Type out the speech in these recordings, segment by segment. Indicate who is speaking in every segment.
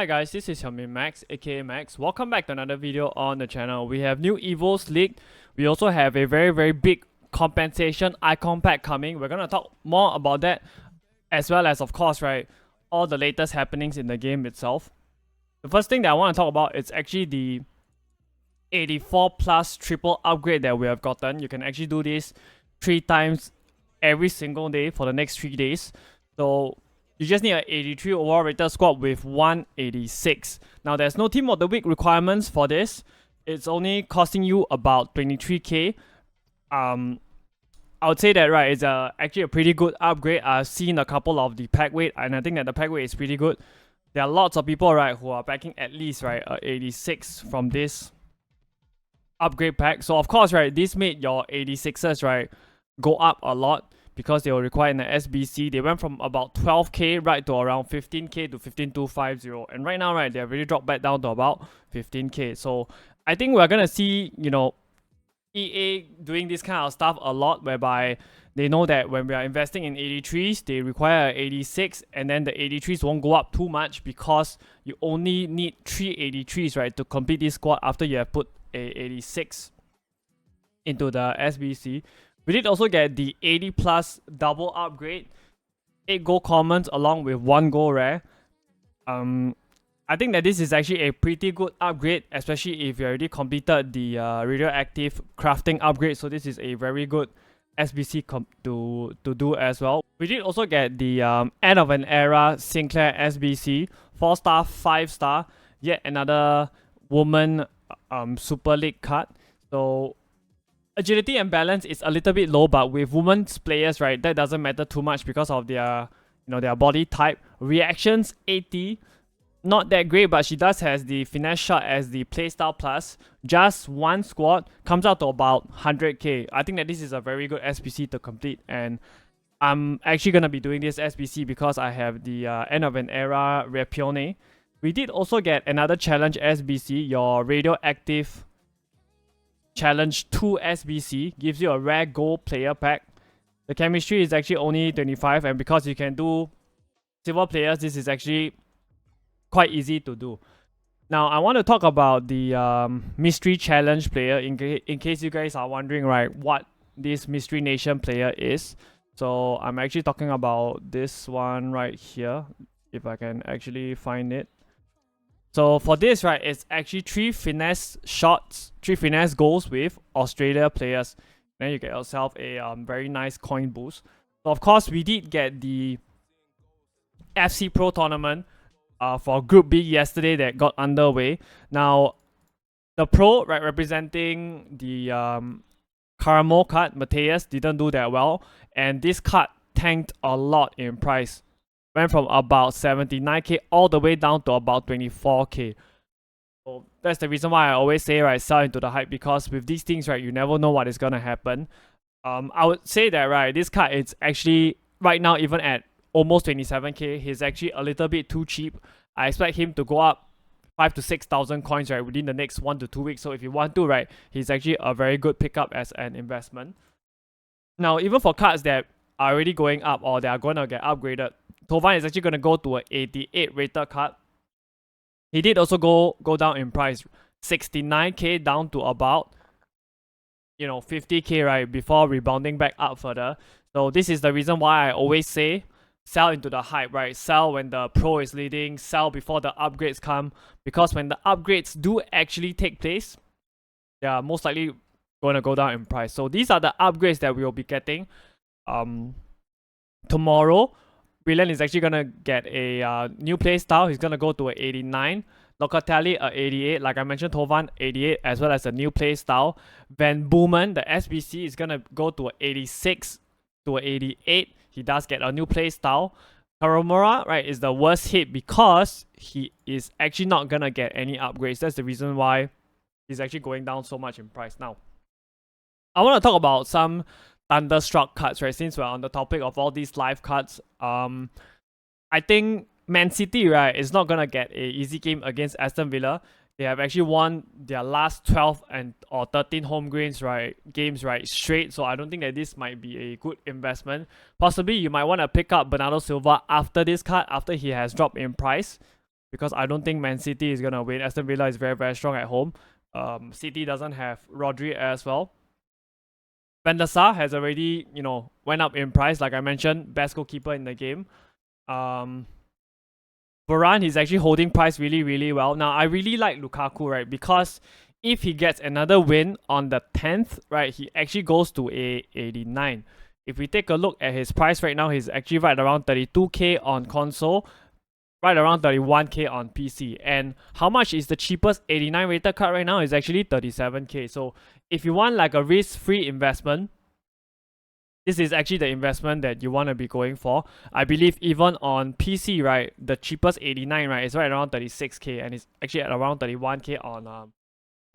Speaker 1: Hi guys, this is Max, aka Max. Welcome back to another video on the channel. We have new Evos leaked. We also have a very big compensation icon pack coming. We're gonna talk more about that, as well as of course, right, all the latest happenings in the game itself. The first thing that I want to talk about is actually the 84 plus triple upgrade that we have gotten. You can actually do this 3 times every single day for the next 3 days. So you just need an 83 overall rated squad with 186. Now there's no team of the week requirements for this. It's only costing you about 23k. I would say that right, it's actually a pretty good upgrade. I've seen a couple of the pack weight, and I think that the pack weight is pretty good. There are lots of people, right, who are packing at least, right, 86 from this upgrade pack. So of course, right, this made your 86s, right, go up a lot because they were required in the SBC. They went from about 12k right to around 15k to 15250, and right now, right, they have really dropped back down to about 15k. So I think we're gonna see, EA doing this kind of stuff a lot, whereby they know that when we are investing in 83s, they require 86, and then the 83s won't go up too much because you only need 3 83s, right, to complete this squad after you have put a 86 into the SBC. We did also get the 80 plus double upgrade, 8 gold commons along with 1 gold rare. I think that this is actually a pretty good upgrade, especially if you already completed the radioactive crafting upgrade. So this is a very good SBC to do as well. We did also get the end of an era Sinclair SBC, 4-star, 5-star, yet another woman Super League card. So agility and balance is a little bit low, but with women's players, right, that doesn't matter too much because of their their body type. Reactions 80, not that great, but she does has the finesse shot as the playstyle plus. Just one squad comes out to about 100k. I think that this is a very good SBC to complete, and I'm actually gonna be doing this SBC because I have the end of an era Rapione. We did also get another challenge SBC, your radioactive challenge 2 SBC, gives you a rare gold player pack. The chemistry is actually only 25, and because you can do silver players, this is actually quite easy to do. Now I want to talk about the mystery challenge player in case you guys are wondering, right, what this mystery nation player is. So I'm actually talking about this one right here, if I can actually find it. So for this, right, it's actually 3 finesse shots, 3 finesse goals with Australia players. Then you get yourself a very nice coin boost. So of course, we did get the FC Pro tournament for Group B yesterday that got underway. Now, the Pro, right, representing the Caramo card, Mateus, didn't do that well. And this card tanked a lot in price. Went from about 79k all the way down to about 24k. So that's the reason why I always say, right, sell into the hype, because with these things, right, you never know what is gonna happen. I would say that, right, this card is actually right now, even at almost 27k, he's actually a little bit too cheap. I expect him to go up 5 to 6,000 coins, right, within the next 1 to 2 weeks. So if you want to, right, he's actually a very good pickup as an investment. Now, even for cards that are already going up or they are going to get upgraded, Tovan is actually going to go to an 88 rated card. He did also go down in price, 69k down to about 50k, right, before rebounding back up further. So this is the reason why I always say sell into the hype, right? Sell when the Pro is leading, sell before the upgrades come, because when the upgrades do actually take place, they are most likely going to go down in price. So these are the upgrades that we will be getting. Tomorrow, Brilliant is actually going to get a new play style. He's going to go to an 89. Locatelli, 88. Like I mentioned, Tovan, 88, as well as a new play style. Van Boomen, the SBC, is going to go to an 86 to an 88. He does get a new play style. Karomura, right, is the worst hit because he is actually not going to get any upgrades. That's the reason why he's actually going down so much in price now. I want to talk about some Thunderstruck cards, right, since we're on the topic of all these live cards. I think Man City, right, is not gonna get a easy game against Aston Villa. They have actually won their last 12 or 13 home games, right, straight. So I don't think that this might be a good investment. Possibly you might want to pick up Bernardo Silva after this card, after he has dropped in price. because I don't think Man City is gonna win. Aston Villa is very, very strong at home. City doesn't have Rodri as well. Van der Sar has already, went up in price. Like I mentioned, best goalkeeper in the game. Varane, he's actually holding price really, really well. Now, I really like Lukaku, right? Because if he gets another win on the 10th, right, he actually goes to a 89. If we take a look at his price right now, he's actually right around 32k on console, right around 31k on PC. And how much is the cheapest 89 rated card right now? Is actually 37k. So if you want like a risk-free investment, this is actually the investment that you want to be going for. I believe even on PC, right, the cheapest 89, right, is right around 36k, and it's actually at around 31k on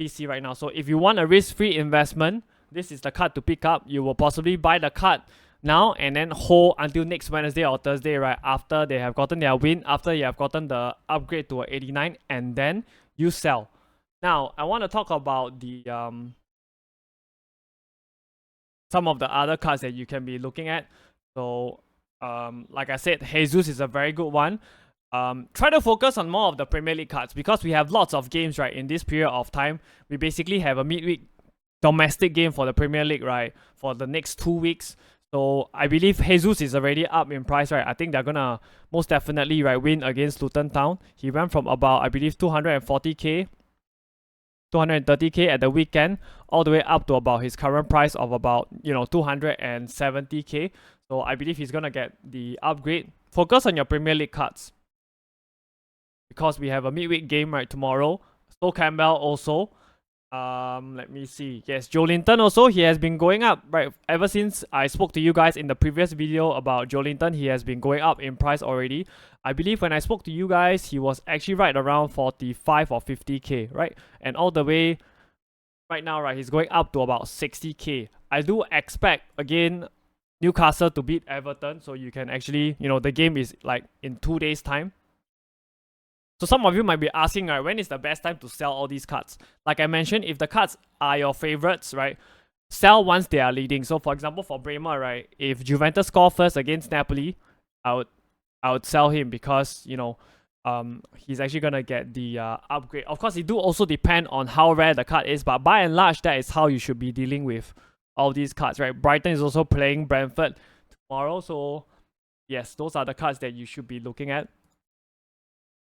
Speaker 1: PC right now. So if you want a risk-free investment, this is the card to pick up. You will possibly buy the card now and then hold until next Wednesday or Thursday, right, after they have gotten their win, after you have gotten the upgrade to a 89, and then you sell. Now, I want to talk about the some of the other cards that you can be looking at. So, like I said, Jesus is a very good one. Try to focus on more of the Premier League cards because we have lots of games, right, in this period of time. We basically have a midweek domestic game for the Premier League, right, for the next 2 weeks. So I believe Jesus is already up in price, right? I think they're gonna most definitely, right, win against Luton Town. He went from about, I believe, 240k, 230k at the weekend, all the way up to about his current price of about 270k. So I believe he's gonna get the upgrade. Focus on your Premier League cards because we have a midweek game right tomorrow. So Campbell also. Let me see. Yes, Joelinton also, he has been going up, right? Ever since I spoke to you guys in the previous video about Joelinton, he has been going up in price already. I believe when I spoke to you guys, he was actually right around 45 or 50k, right? And all the way right now, right, he's going up to about 60k. I do expect, again, Newcastle to beat Everton, so you can actually, the game is like in 2 days' time. So some of you might be asking, right, when is the best time to sell all these cards? Like I mentioned, if the cards are your favorites, right, sell once they are leading. So for example, for Bremer, right, if Juventus score first against Napoli, I would sell him because, he's actually gonna get the upgrade. Of course, it do also depend on how rare the card is, but by and large, that is how you should be dealing with all these cards, right? Brighton is also playing Brentford tomorrow, so yes, those are the cards that you should be looking at.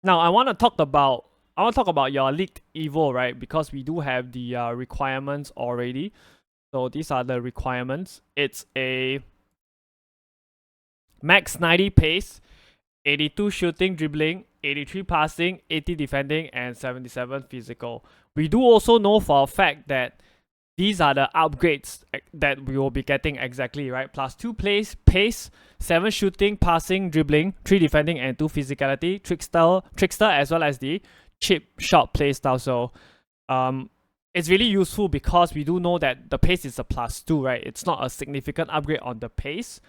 Speaker 1: Now, I want to talk about your leaked Evo, right? Because we do have the requirements already. So these are the requirements. It's a max 90 pace, 82 shooting, dribbling, 83 passing, 80 defending, and 77 physical. We do also know for a fact that these are the upgrades that we will be getting exactly, right? Plus 2 pace, 7 shooting, passing, dribbling, 3 defending, and 2 physicality, trickster, as well as the chip shot playstyle. So it's really useful because we do know that the pace is a plus 2, right? It's not a significant upgrade on the pace.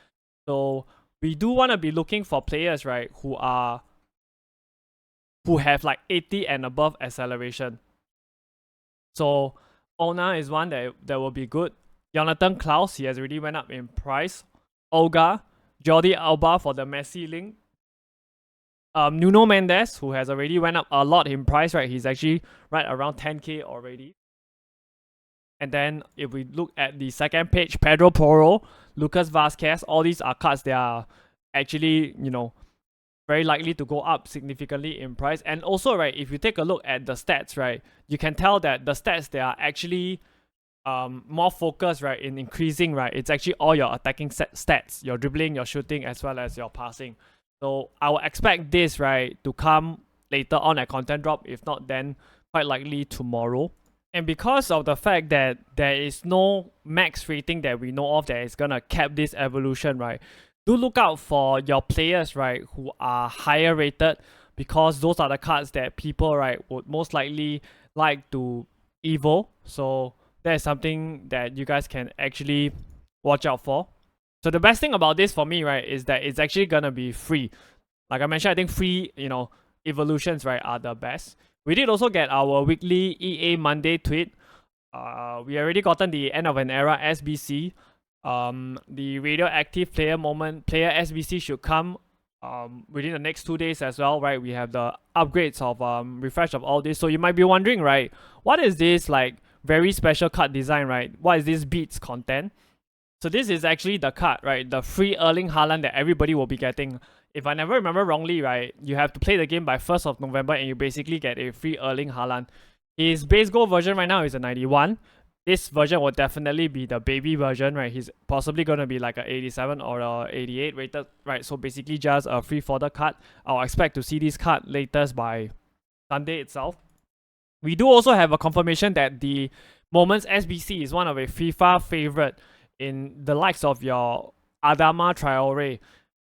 Speaker 1: So we do want to be looking for players, right, who have like 80 and above acceleration. So Ona is one that will be good. Jonathan Klaus, he has already went up in price. Olga, Jordi Alba for the Messi link. Nuno Mendes, who has already went up a lot in price, right? He's actually right around 10k already. And then if we look at the second page, Pedro Porro, Lucas Vazquez, all these are cards that are actually, very likely to go up significantly in price. And also, right, if you take a look at the stats, right, you can tell that the stats, they are actually more focused, right, in increasing, right. It's actually all your attacking stats, your dribbling, your shooting, as well as your passing. So I will expect this, right, to come later on at content drop. If not, then quite likely tomorrow. And because of the fact that there is no max rating that we know of that is gonna cap this evolution, right, do look out for your players, right, who are higher rated, because those are the cards that people, right, would most likely like to evo. So that is something that you guys can actually watch out for. So the best thing about this for me, right, is that it's actually gonna be free. Like I mentioned, I think free, evolutions, right, are the best. We did also get our weekly EA Monday tweet. We already gotten the end of an era SBC. The radioactive player SBC should come within the next 2 days as well, right? We have the upgrades of refresh of all this. So you might be wondering, right, what is this like very special card design, right? What is this beats content? So this is actually the card, right? The free Erling Haaland that everybody will be getting. If I never remember wrongly, right, you have to play the game by 1st of November and you basically get a free Erling Haaland. His base gold version right now is a 91. This version will definitely be the baby version, right? He's possibly going to be like a 87 or a 88 rated, right? So basically just a free fodder card. I'll expect to see this card latest by Sunday itself. We do also have a confirmation that the Moments SBC is one of a FIFA favorite in the likes of your Adama Traore.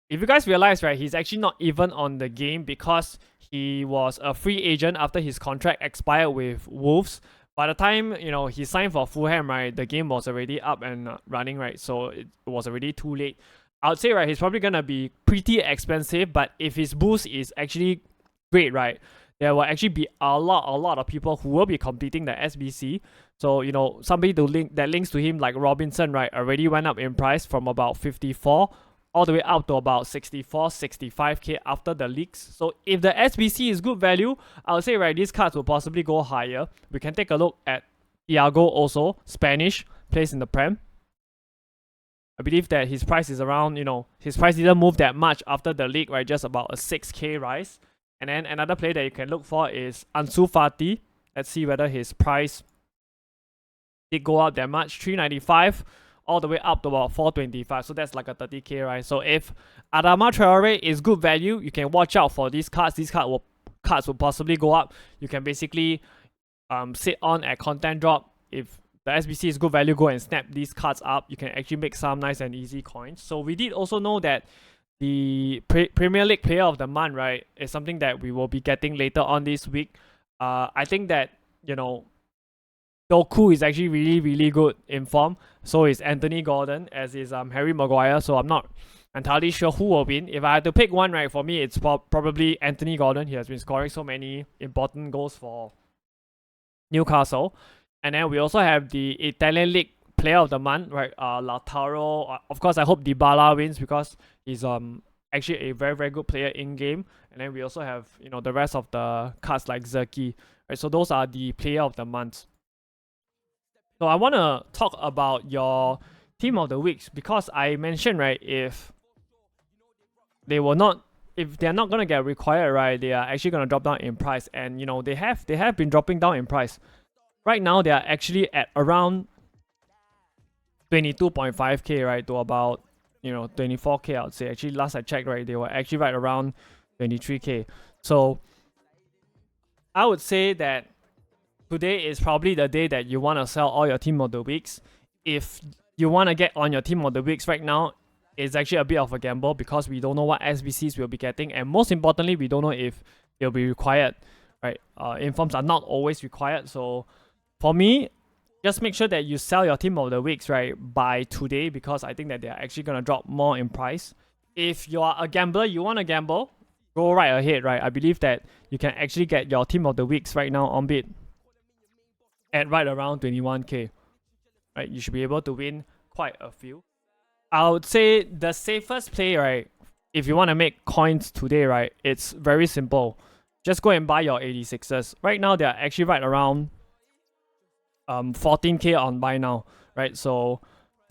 Speaker 1: If you guys realize, right, he's actually not even on the game because he was a free agent after his contract expired with Wolves. By the time, you know, he signed for Fulham, right, the game was already up and running, right, so it was already too late. I would say, right, he's probably gonna be pretty expensive, but if his boost is actually great, right, there will actually be a lot of people who will be completing the SBC. So, you know, somebody that links to him like Robinson, right, already went up in price from about 54 all the way up to about 64, 65k after the leaks. So if the SBC is good value, I would say, right, these cards will possibly go higher. We can take a look at Thiago also, Spanish, plays in the Prem. I believe that his price is around, you know, his price didn't move that much after the leak, right, just about a 6k rise. And then another player that you can look for is Ansu Fati. Let's see whether his price did go up that much, 395 all the way up to about 425, so that's like a 30k, right? So if Adama Traore is good value, you can watch out for these cards. These cards will possibly go up. You can basically sit on at content drop. If the SBC is good value, go and snap these cards up. You can actually make some nice and easy coins. So we did also know that the Premier League Player of the Month, right, is something that we will be getting later on this week. I think that, you know, Doku is actually really good in form. So is Anthony Gordon, as is Harry Maguire. So I'm not entirely sure who will win. If I had to pick one, right, for me it's probably Anthony Gordon. He has been scoring so many important goals for Newcastle. And then we also have the Italian League Player of the Month, right? Lautaro. Of course, I hope Dybala wins because he's actually a very good player in game. And then we also have, you know, the rest of the cards like Zerki, right? So those are the Player of the Month. So I want to talk about your Team of the Weeks because I mentioned, right, if they're not gonna get required, right, they are actually gonna drop down in price, and you know they have been dropping down in price. Right now they are actually at around 22.5k, right, to about, you know, 24k. I would say actually last I checked, right, they were actually right around 23k. So I would say that today is probably the day that you want to sell all your Team of the Weeks. If you want to get on your Team of the Weeks right now, it's actually a bit of a gamble because we don't know what SBCs we'll be getting, and most importantly, we don't know if they'll be required, right? Informs are not always required. So for me, just make sure that you sell your Team of the Weeks, right, by today, because I think that they're actually going to drop more in price. If you are a gambler, you want to gamble, go right ahead, right? I believe that you can actually get your Team of the Weeks right now on bid at right around 21k, right? You should be able to win quite a few. I would say the safest play, right, if you want to make coins today, right, it's very simple. Just go and buy your 86s. Right now, they're actually right around 14k on buy now, right? So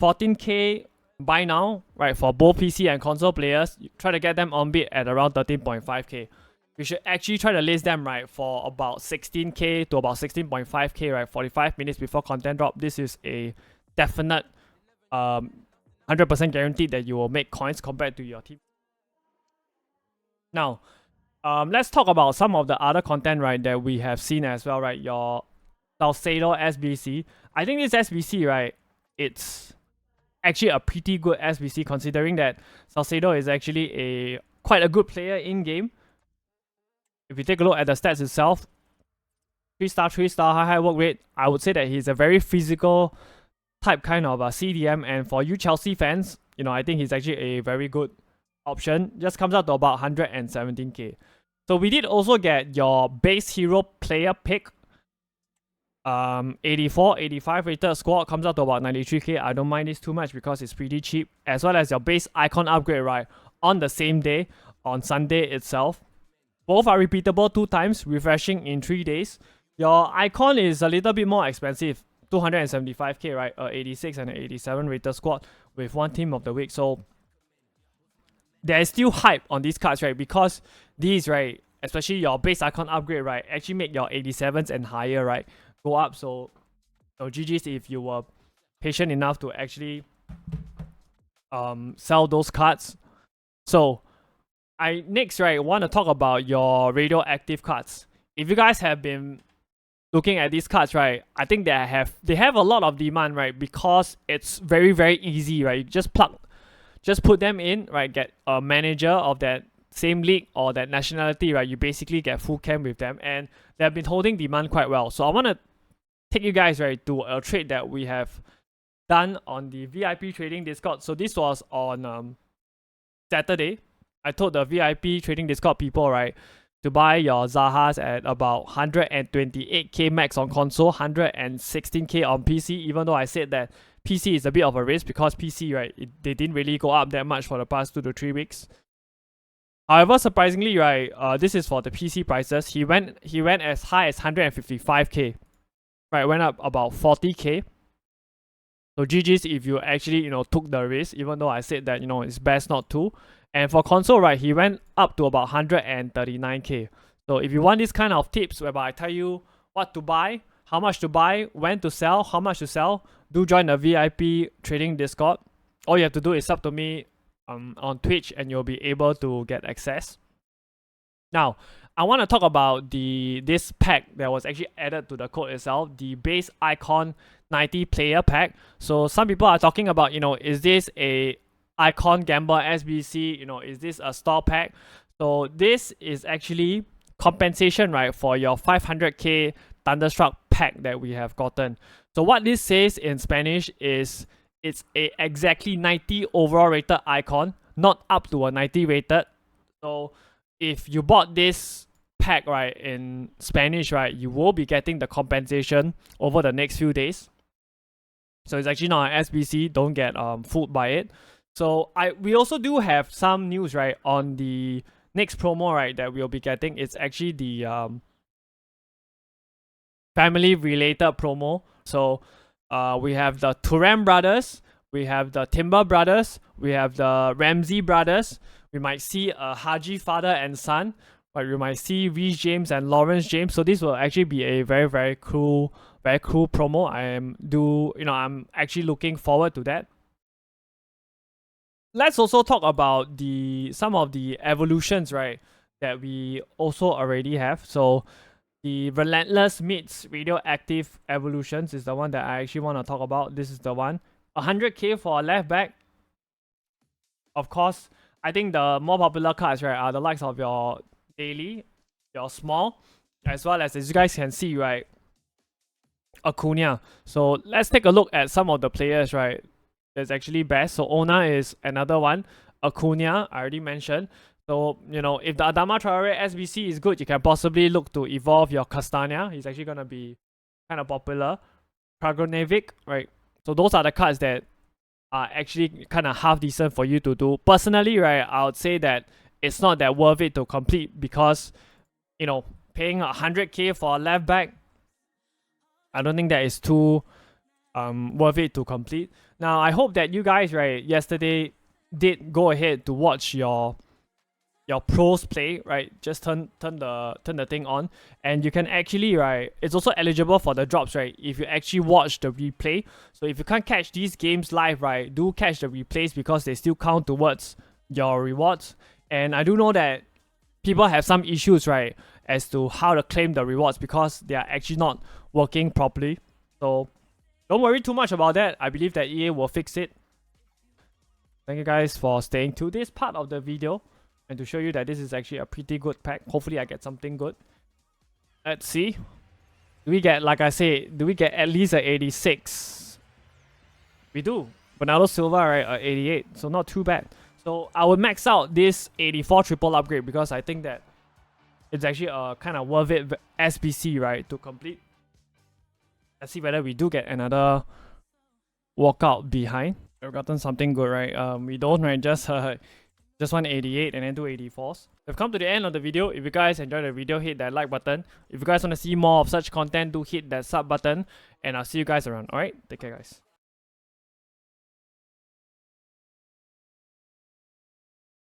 Speaker 1: 14k buy now, right, for both PC and console players. You try to get them on bid at around 13.5k. You should actually try to list them, right, for about 16k to about 16.5k, right, 45 minutes before content drop. This is a definite 100% guaranteed that you will make coins compared to your team. Now, let's talk about some of the other content, right, that we have seen as well, right? Your Salcedo SBC. I think this SBC, right, it's actually a pretty good SBC considering that Salcedo is actually quite a good player in game. If you take a look at the stats itself, 3-star, high work rate, I would say that he's a very physical type kind of a CDM, and for you Chelsea fans, you know, I think he's actually a very good option. Just comes out to about 117k. So we did also get your base hero player pick. 84, 85 rated squad comes out to about 93k. I don't mind this too much because it's pretty cheap. As well as your base icon upgrade, right, on the same day. on Sunday itself. Both are repeatable 2 times, refreshing in 3 days. Your icon is a little bit more expensive, 275k, right? 86 and 87 rated squad with 1 team of the week. So there is still hype on these cards, right? Because these, right, especially your base icon upgrade, right, actually make your 87s and higher, right, go up. So GG's if you were patient enough to actually sell those cards. So I next, right, want to talk about your radioactive cards. If you guys have been looking at these cards, right, I think they have a lot of demand, right, because it's very, very easy, right? You just put them in, right, get a manager of that same league or that nationality, right? You basically get full camp with them, and they've been holding demand quite well. So I want to take you guys, right, to a trade that we have done on the VIP trading Discord. So this was on Saturday. I told the VIP trading Discord people, right, to buy your Zahas at about 128k max on console, 116k on PC, even though I said that PC is a bit of a risk because PC, right, they didn't really go up that much for the past 2 to 3 weeks. However, surprisingly, right, this is for the PC prices. He went as high as 155k, right, went up about 40k. So GG's if you actually, took the risk, even though I said that, it's best not to. And for console, right, he went up to about 139k. So if you want this kind of tips whereby I tell you what to buy, how much to buy, when to sell, how much to sell, do join the VIP trading Discord. All you have to do is sub to me on Twitch and you'll be able to get access. Now, I want to talk about this pack that was actually added to the code itself, the base icon 90 player pack. So some people are talking about, is this a icon gamble SBC, is this a store pack? So this is actually compensation, right, for your 500k Thunderstruck pack that we have gotten. So what this says in Spanish is it's a exactly 90 overall rated icon, not up to a 90 rated. So if you bought this pack, right, in Spanish, right, you will be getting the compensation over the next few days. So it's actually not an SBC, don't get fooled by it. So we also do have some news, right, on the next promo, right, that we'll be getting. It's actually the family related promo. So we have the Turan brothers, we have the Timber brothers, we have the Ramsey brothers. We might see a Haji father and son, but we might see Reece James and Lawrence James. So this will actually be a very, very cool promo. I'm actually looking forward to that. Let's also talk about some of the evolutions, right, that we also already have. So the Relentless meets Radioactive evolutions is the one that I actually want to talk about. This is the one. 100k for a left back. Of course, I think the more popular cards, right, are the likes of your Daily, your Small, as well as you guys can see, right, Acuna. So let's take a look at some of the players, right, that's actually best. So Ona is another one. Acuna, I already mentioned. So, if the Adama Traore SBC is good, you can possibly look to evolve your Castania. He's actually going to be kind of popular. Kragonevic, right? So those are the cards that are actually kind of half decent for you to do. Personally, right, I would say that it's not that worth it to complete because, paying 100k for a left back, I don't think that is too worth it to complete. Now, I hope that you guys, right, yesterday did go ahead to watch your pros play, right? Just turn the thing on, and you can actually, right, it's also eligible for the drops, right, if you actually watch the replay. So if you can't catch these games live, right, do catch the replays because they still count towards your rewards. And I do know that people have some issues, right, as to how to claim the rewards because they are actually not working properly. So don't worry too much about that. I believe that EA will fix it. Thank you guys for staying to this part of the video and to show you that this is actually a pretty good pack. Hopefully I get something good. Let's see. Do we get, like I say, do we get at least an 86? We do. Bernardo Silva, right, 88. So not too bad. So I would max out this 84 triple upgrade because I think that it's actually a kind of worth it SBC, right, to complete. Let's see whether we do get another walkout behind. We've gotten something good, right? We don't, right? Just just want 88 and then do 84s. We've come to the end of the video. If you guys enjoyed the video, hit that like button. If you guys want to see more of such content, do hit that sub button. And I'll see you guys around. Alright, take care guys.